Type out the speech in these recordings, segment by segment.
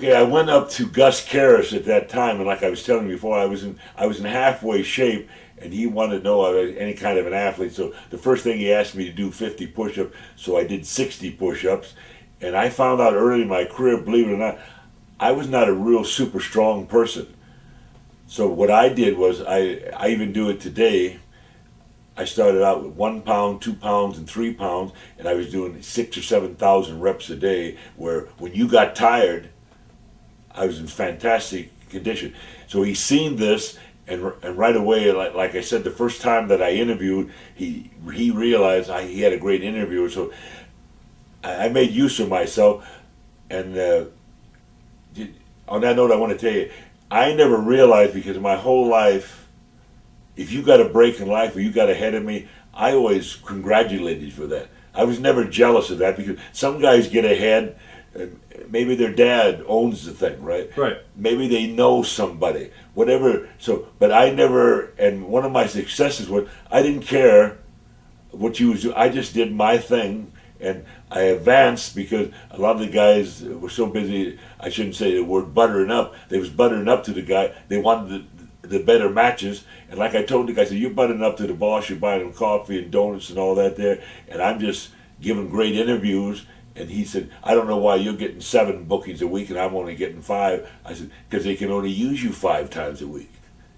Okay, I went up to Gus Karras at that time, and like I was telling you before, I was in halfway shape, and he wanted to know I was any kind of an athlete. So the first thing he asked me to do 50 push-ups, so I did 60 push-ups, and I found out early in my career, believe it or not, I was not a real super strong person. So what I did was I even do it today. I started out with 1 pound, 2 pounds, and 3 pounds, and I was doing 6,000 or 7,000 reps a day. Where when you got tired, I was in fantastic condition. So he seen this, and right away, like I said, the first time that I interviewed, he realized he had a great interviewer. So I made use of myself, and on that note, I want to tell you, I never realized, because my whole life, if you got a break in life or you got ahead of me, I always congratulated you for that. I was never jealous of that, because some guys get ahead, and maybe their dad owns the thing, right? Right. Maybe they know somebody, whatever. So, but I never, and one of my successes was I didn't care what you was doing. I just did my thing, and I advanced because a lot of the guys were so busy. I shouldn't say the word buttering up. They was buttering up to the guy. They wanted the better matches. And like I told the guy, I said, you're buttering up to the boss. You're buying him coffee and donuts and all that there. And I'm just giving great interviews. And he said, I don't know why you're getting 7 bookings a week and I'm only getting 5. I said, because they can only use you 5 times a week.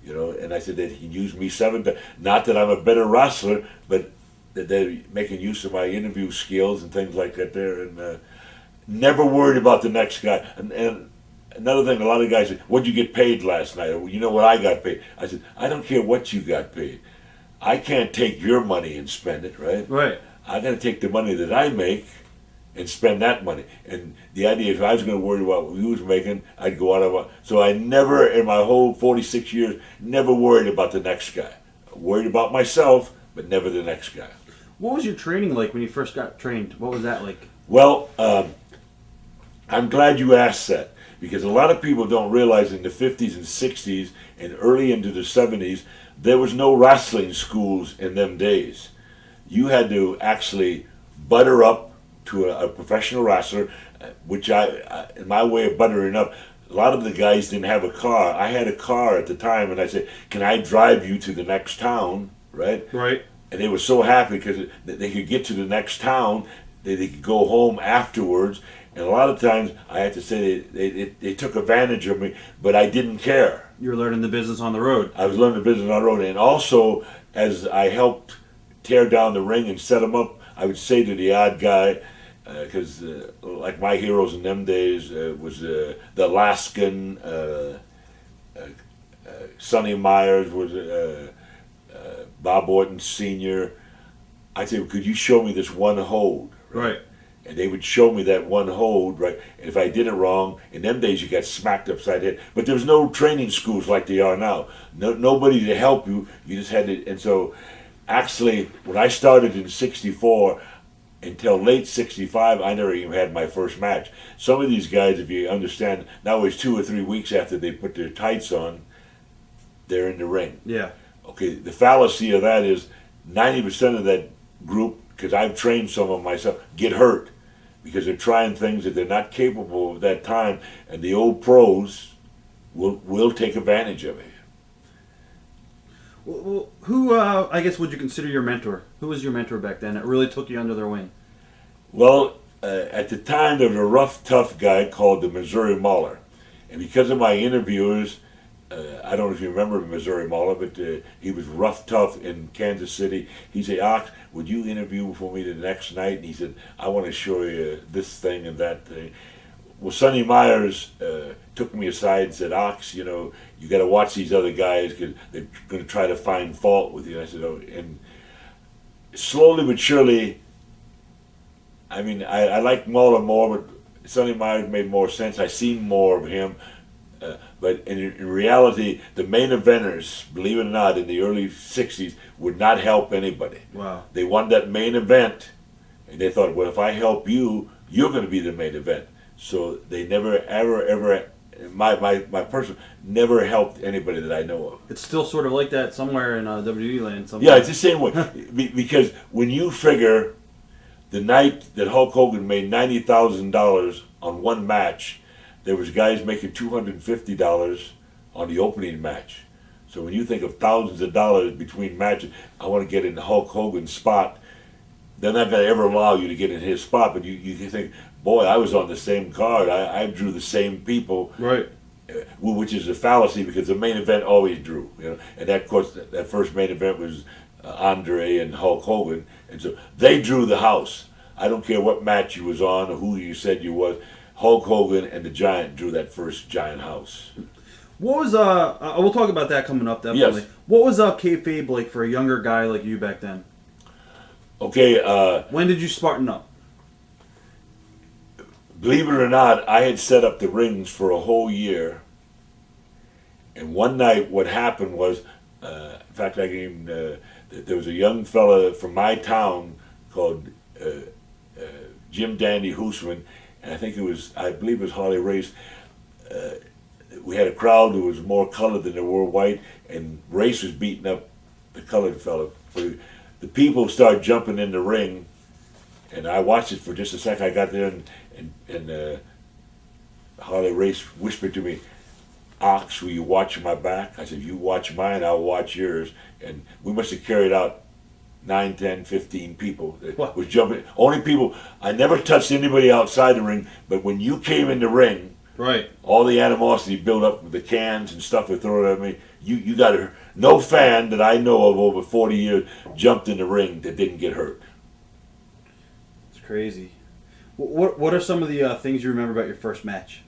You know, and I said that he used me 7 times. Not that I'm a better wrestler, but that they're making use of my interview skills and things like that there, and never worried about the next guy. And another thing, a lot of guys say, what'd you get paid last night? Or, you know what I got paid? I said, I don't care what you got paid. I can't take your money and spend it, right? Right. I got to take the money that I make and spend that money. And the idea, if I was going to worry about what he was making, I'd go out of. So I never, in my whole 46 years, never worried about the next guy. I worried about myself, but never the next guy. What was your training like when you first got trained? What was that like? Well, I'm glad you asked that, because a lot of people don't realize in the 50s and 60s and early into the 70s, there was no wrestling schools in them days. You had to actually butter up to a professional wrestler, which in my way of buttering up, a lot of the guys didn't have a car. I had a car at the time, and I said, can I drive you to the next town, right? Right. And they were so happy because they could get to the next town, they could go home afterwards. And a lot of times I had to say they took advantage of me, but I didn't care. You were learning the business on the road. I was learning the business on the road. And also, as I helped tear down the ring and set them up, I would say to the odd guy, because like my heroes in them days was the Alaskan, Sonny Myers was... Bob Orton Sr. I'd say, could you show me this one hold? Right. And they would show me that one hold, right? And if I did it wrong, in them days you got smacked upside the head. But there was no training schools like they are now. Nobody to help you. You just had to. And so, actually, when I started in '64 until late '65, I never even had my first match. Some of these guys, if you understand, now it's 2 or 3 weeks after they put their tights on, they're in the ring. Yeah. Okay, the fallacy of that is 90% of that group, because I've trained some of them myself, get hurt because they're trying things that they're not capable of that time, and the old pros will take advantage of it. Well, who, I guess, would you consider your mentor? Who was your mentor back then that really took you under their wing? Well, at the time there was a rough, tough guy called the Missouri Mauler, and because of my interviewers, I don't know if you remember Missouri Mauler, but he was rough, tough in Kansas City. He said, Ox, would you interview for me the next night? And he said, I want to show you this thing and that thing. Well, Sonny Myers took me aside and said, Ox, you know, you got to watch these other guys because they're going to try to find fault with you. And I said, oh, and slowly but surely, I mean, I like Mauler more, but Sonny Myers made more sense. I seen more of him. But in reality, the main eventers, believe it or not, in the early 60s would not help anybody. Wow. They won that main event, and they thought, well, if I help you, you're going to be the main event. So they never, ever, my person never helped anybody that I know of. It's still sort of like that somewhere in WWE land. Somewhere. Yeah, it's the same way. Because when you figure the night that Hulk Hogan made $90,000 on one match, there was guys making $250 on the opening match. So when you think of thousands of dollars between matches, I want to get in Hulk Hogan's spot. They're not going to ever allow you to get in his spot, but you think, boy, I was on the same card. I drew the same people. Right. Which is a fallacy because the main event always drew. And that, of course, that first main event was Andre and Hulk Hogan. And so they drew the house. I don't care what match you was on or who you said you was. Hulk Hogan and the Giant drew that first Giant house. What was we'll talk about that coming up definitely. Yes. What was kayfabe like for a younger guy like you back then? Okay. When did you spartan up? Believe it or not, I had set up the rings for a whole year. And one night, what happened was, in fact, there was a young fella from my town called Jim Dandy Hoosman, and I believe it was Harley Race. We had a crowd that was more colored than they were white, and Race was beating up the colored fella. So the people started jumping in the ring, and I watched it for just a second. I got there, and Harley Race whispered to me, "Ox, will you watch my back?" I said, "You watch mine, I'll watch yours." And we must have carried out 9, 10, 15 people that was jumping. Only people, I never touched anybody outside the ring, but when you came in the ring, right, all the animosity built up with the cans and stuff they throw at me, you got to, no fan that I know of over 40 years jumped in the ring that didn't get hurt. It's crazy. What are some of the things you remember about your first match?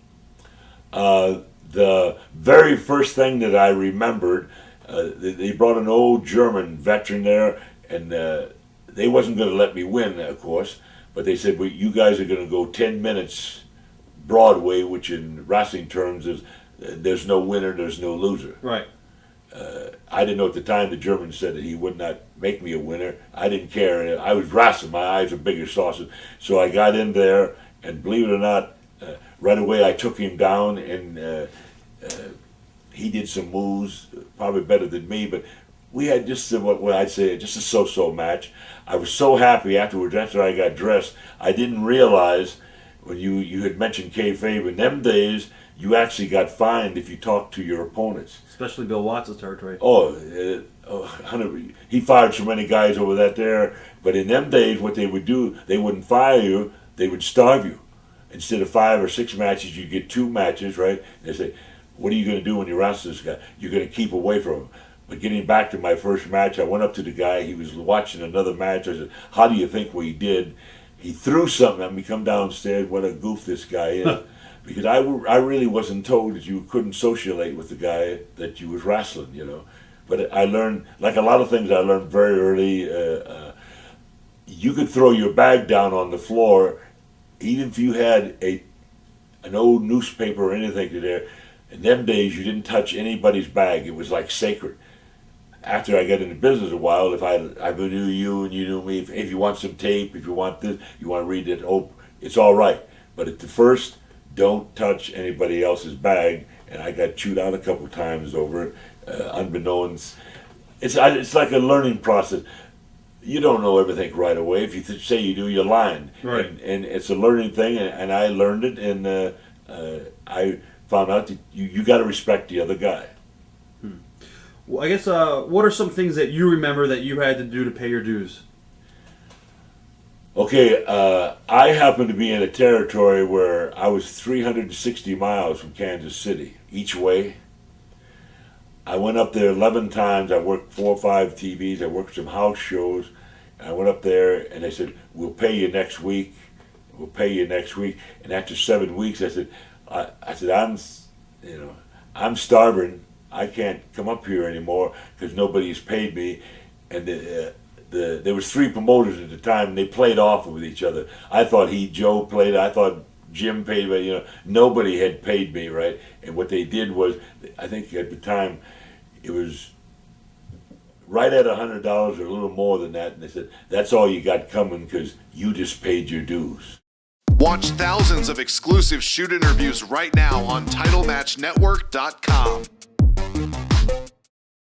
The very first thing that I remembered, they brought an old German veteran there, and they wasn't going to let me win, of course, but they said, well, you guys are going to go 10 minutes Broadway, which in wrestling terms is there's no winner, there's no loser. Right. I didn't know at the time the German said that he would not make me a winner. I didn't care. I was wrestling. My eyes were bigger saucers. So I got in there, and believe it or not, right away I took him down, and he did some moves, probably better than me, but we had just what I'd say, just a so-so match. I was so happy afterwards, after I got dressed, I didn't realize, when you had mentioned kayfabe, in them days, you actually got fined if you talked to your opponents. Especially Bill Watts' territory. He fired so many guys over that there, but in them days, what they would do, they wouldn't fire you, they would starve you. Instead of 5 or 6 matches, you get 2 matches, right? And they say, what are you going to do when you wrestle this guy? You're going to keep away from him. But getting back to my first match, I went up to the guy. He was watching another match. I said, how do you think we did? He threw something at me, come downstairs. What a goof this guy is. Because I really wasn't told that you couldn't socialite with the guy that you was wrestling, But I learned, like a lot of things I learned very early, you could throw your bag down on the floor, even if you had an old newspaper or anything there. In them days, you didn't touch anybody's bag. It was like sacred. After I got into business a while, if I knew you and you knew me, if you want some tape, if you want this, you want to read it, it's all right. But at the first, don't touch anybody else's bag. And I got chewed out a couple times over it, unbeknownst. It's like a learning process. You don't know everything right away. If you say you do, you're lying. Right. And it's a learning thing, and I learned it, and I found out that you got to respect the other guy. Well, I guess, what are some things that you remember that you had to do to pay your dues? Okay, I happened to be in a territory where I was 360 miles from Kansas City each way. I went up there 11 times. I worked 4 or 5 TVs. I worked some house shows. I went up there, and they said, we'll pay you next week. We'll pay you next week. And after 7 weeks, I said, I'm starving. I can't come up here anymore because nobody's paid me. And there was 3 promoters at the time, and they played off with each other. I thought Joe played. I thought Jim paid, but nobody had paid me, right? And what they did was, I think at the time, it was right at $100 or a little more than that. And they said, that's all you got coming because you just paid your dues. Watch thousands of exclusive shoot interviews right now on TitleMatchNetwork.com.